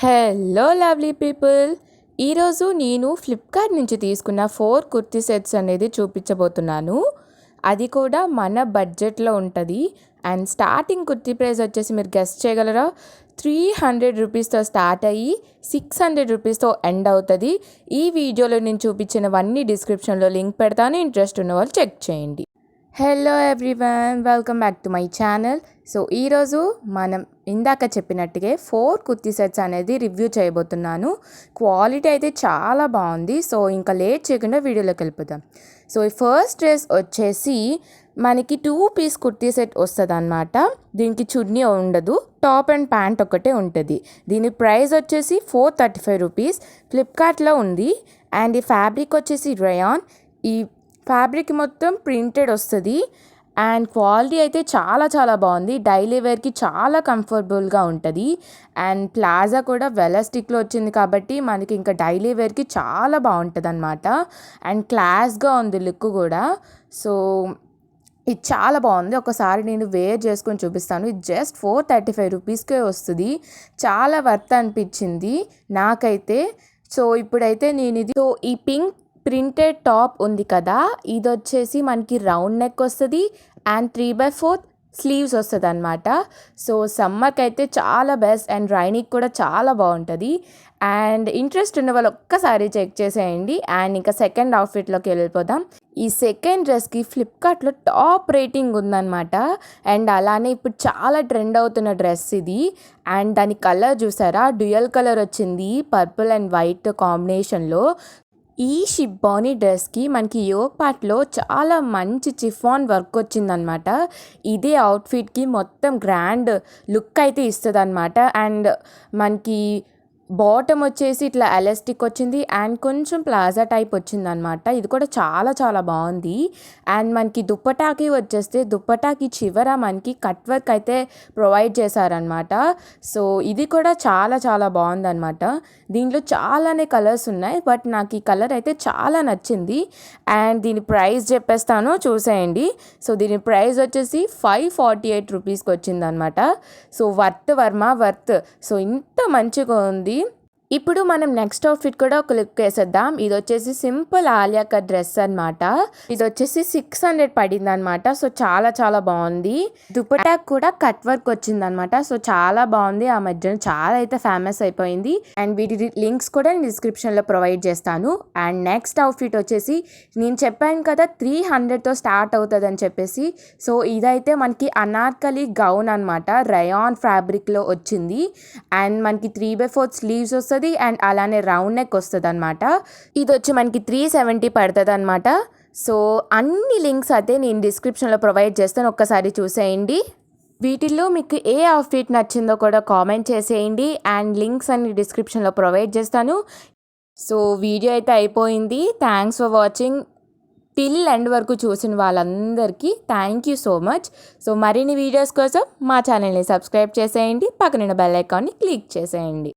Hello lovely people, ఈరోజు నేను Flipkart నుంచి తీసుకున్న 4 కుర్తీ సెట్స్ అనేది చూపించబోతున్నాను. అది కూడా మన బడ్జెట్లో ఉంటుంది. అండ్ స్టార్టింగ్ కుర్తీ ప్రైస్ వచ్చేసి మీరు గెస్ట్ చేయగలరా? 300 రూపీస్తో స్టార్ట్ అయ్యి 600 రూపీస్తో ఎండ్ అవుతుంది. ఈ వీడియోలో నేను చూపించినవన్నీ డిస్క్రిప్షన్లో లింక్ పెడతాను, ఇంట్రెస్ట్ ఉన్న వాళ్ళు చెక్ చేయండి. Hello everyone, welcome back to my channel. So ఈరోజు మనం ఇందాక చెప్పినట్టుగా 4 కుర్తీ సెట్స్ అనేది రివ్యూ చేయబోతున్నాను. క్వాలిటీ అయితే చాలా బాగుంది. సో ఇంకా లేట్ చేయకుండా వీడియోలోకి వెళ్ళిపోదాం. సో ఈ ఫస్ట్ డ్రెస్ వచ్చేసి మనకి 2 పీస్ కుర్తీ సెట్ వస్తుంది అన్నమాట. దీనికి చున్నీ ఉండదు, టాప్ అండ్ ప్యాంట్ ఒకటే ఉంటుంది. దీని ప్రైస్ వచ్చేసి 435 రూపీస్ ఫ్లిప్కార్ట్లో ఉంది. అండ్ ఈ ఫ్యాబ్రిక్ వచ్చేసి రేయాన్. ఈ ఫ్యాబ్రిక్ మొత్తం ప్రింటెడ్ వస్తుంది. అండ్ క్వాలిటీ అయితే చాలా చాలా బాగుంది. డైలీ వేర్కి చాలా కంఫర్టబుల్గా ఉంటుంది. అండ్ ప్లాజా కూడా వెలాస్టిక్లో వచ్చింది కాబట్టి మనకి ఇంకా డైలీ వేర్కి చాలా బాగుంటుంది అనమాట. అండ్ క్లాస్గా ఉంది లుక్ కూడా. సో ఇది చాలా బాగుంది. ఒకసారి నేను వేర్ చేసుకొని చూపిస్తాను. ఇది జస్ట్ 435 రూపీస్కే వస్తుంది. చాలా వర్త్ అనిపించింది నాకైతే. సో ఇప్పుడైతే నేను ఇది ఈ పింక్ ప్రింటెడ్ టాప్ ఉంది కదా, ఇది వచ్చేసి మనకి రౌండ్ నెక్ వస్తుంది అండ్ 3/4 స్లీవ్స్ వస్తుంది అనమాట. సో సమ్మర్కి అయితే చాలా బెస్ట్ అండ్ రైనింగ్ కూడా చాలా బాగుంటుంది. అండ్ ఇంట్రెస్ట్ ఉన్న వాళ్ళు ఒక్కసారి చెక్ చేసేయండి. అండ్ ఇంకా సెకండ్ అవుట్ఫిట్లోకి వెళ్ళిపోదాం. ఈ సెకండ్ డ్రెస్కి ఫ్లిప్కార్ట్లో టాప్ రేటింగ్ ఉందన్నమాట. అండ్ అలానే ఇప్పుడు చాలా ట్రెండ్ అవుతున్న డ్రెస్ ఇది. అండ్ దాని కలర్ చూసారా, డ్యూయల్ కలర్ వచ్చింది, పర్పుల్ అండ్ వైట్ కాంబినేషన్లో. ఈ షిబ్బానీ డ్రెస్కి మనకి యోక్ పార్ట్లో చాలా మంచి చిఫాన్ వర్క్ వచ్చిందనమాట. ఇదే అవుట్ఫిట్కి మొత్తం గ్రాండ్ లుక్ అయితే ఇస్తుంది అనమాట. అండ్ మనకి బాటమ్ వచ్చేసి ఇట్లా ఎలాస్టిక్ వచ్చింది అండ్ కొంచెం ప్లాజా టైప్ వచ్చింది అనమాట. ఇది కూడా చాలా చాలా బాగుంది. అండ్ మనకి దుప్పటాకి వచ్చేస్తే దుప్పటాకి చివర మనకి కట్ వర్క్ అయితే ప్రొవైడ్ చేశారనమాట. సో ఇది కూడా చాలా చాలా బాగుందన్నమాట. దీంట్లో చాలానే కలర్స్ ఉన్నాయి, బట్ నాకు ఈ కలర్ అయితే చాలా నచ్చింది. అండ్ దీని ప్రైస్ చెప్పేస్తాను, చూసేయండి. సో దీని ప్రైస్ వచ్చేసి 548 రూపీస్కి వచ్చిందనమాట. So worth. సో ఇంత మంచిగా ఉంది. ఇప్పుడు మనం నెక్స్ట్ అవుట్ఫిట్ కూడా ఒక లుక్ వేసేద్దాం. ఇది వచ్చేసి సింపుల్ ఆలియా కట్ డ్రెస్ అనమాట. ఇది వచ్చేసి 600 పడింది అనమాట. సో చాలా చాలా బాగుంది. దుపట్టా కూడా కట్ వర్క్ వచ్చింది అనమాట. సో చాలా బాగుంది. ఆ మధ్యన చాలా అయితే ఫేమస్ అయిపోయింది. అండ్ వీటి లింక్స్ కూడా నేను డిస్క్రిప్షన్లో ప్రొవైడ్ చేస్తాను. అండ్ నెక్స్ట్ అవుట్ఫిట్ వచ్చేసి నేను చెప్పాను కదా 300తో స్టార్ట్ అవుతుంది అని చెప్పేసి. సో ఇదైతే మనకి అనార్కలి గౌన్ అనమాట. రయాన్ ఫ్యాబ్రిక్లో వచ్చింది. అండ్ మనకి 3/4 స్లీవ్స్ వస్తుంది అండ్ అలానే రౌండ్ నెక్ వస్తుంది అనమాట. ఇది వచ్చి మనకి 370 పడుతుంది అనమాట. సో అన్ని లింక్స్ అయితే నేను డిస్క్రిప్షన్లో ప్రొవైడ్ చేస్తాను, ఒక్కసారి చూసేయండి. వీటిల్లో మీకు ఏ అవుట్ఫిట్ నచ్చిందో కూడా కామెంట్ చేసేయండి. అండ్ లింక్స్ అన్ని డిస్క్రిప్షన్లో ప్రొవైడ్ చేస్తాను. సో వీడియో అయితే అయిపోయింది. Thanks for watching. Till end వరకు చూసిన వాళ్ళందరికీ thank you so much. So మరిన్ని వీడియోస్ కోసం మా ఛానల్ని సబ్స్క్రైబ్ చేసేయండి. పక్కన బెల్ ఐకాన్ని క్లిక్ చేసేయండి.